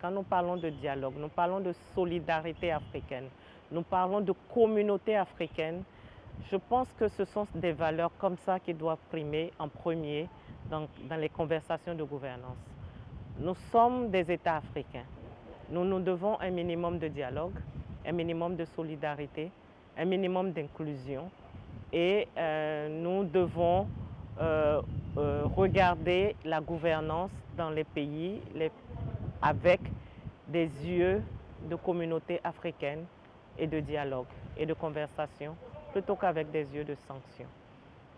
quand nous parlons de dialogue, nous parlons de solidarité africaine, nous parlons de communauté africaine. Je pense que ce sont des valeurs comme ça qui doivent primer en premier dans les conversations de gouvernance. Nous sommes des États africains. Nous nous devons un minimum de dialogue, un minimum de solidarité, un minimum d'inclusion et nous devons regarder la gouvernance dans les pays avec des yeux de communauté africaine et de dialogue et de conversation plutôt qu'avec des yeux de sanctions.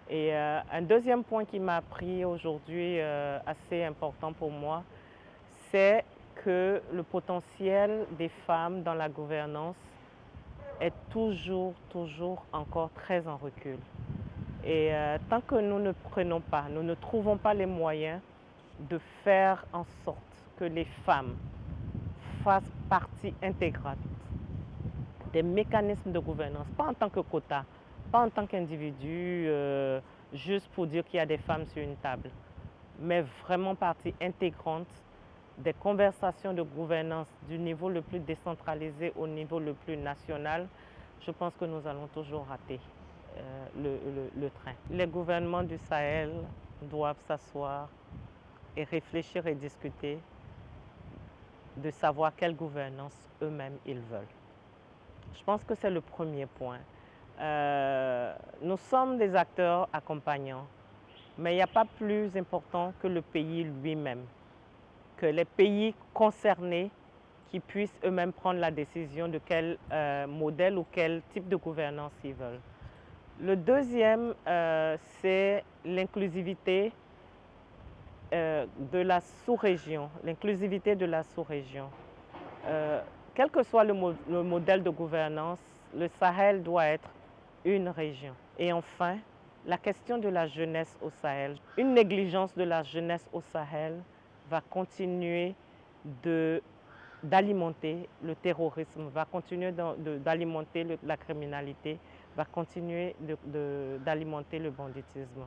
Et un deuxième point qui m'a appris aujourd'hui assez important pour moi, c'est que le potentiel des femmes dans la gouvernance est toujours encore très en recul. Et tant que nous ne prenons pas, nous ne trouvons pas les moyens de faire en sorte que les femmes fassent partie intégrante des mécanismes de gouvernance, pas en tant que quota, pas en tant qu'individu, juste pour dire qu'il y a des femmes sur une table, mais vraiment partie intégrante des conversations de gouvernance du niveau le plus décentralisé au niveau le plus national, je pense que nous allons toujours rater le train. Les gouvernements du Sahel doivent s'asseoir et réfléchir et discuter de savoir quelle gouvernance eux-mêmes ils veulent. Je pense que c'est le premier point. Nous sommes des acteurs accompagnants, mais il n'y a pas plus important que le pays lui-même, que les pays concernés qui puissent eux-mêmes prendre la décision de quel modèle ou quel type de gouvernance ils veulent. Le deuxième, c'est l'inclusivité de la sous-région, l'inclusivité de la sous-région. Quel que soit le modèle de gouvernance, le Sahel doit être une région. Et enfin, la question de la jeunesse au Sahel. Une négligence de la jeunesse au Sahel va continuer d'alimenter le terrorisme, va continuer d'alimenter la criminalité, va continuer d'alimenter le banditisme.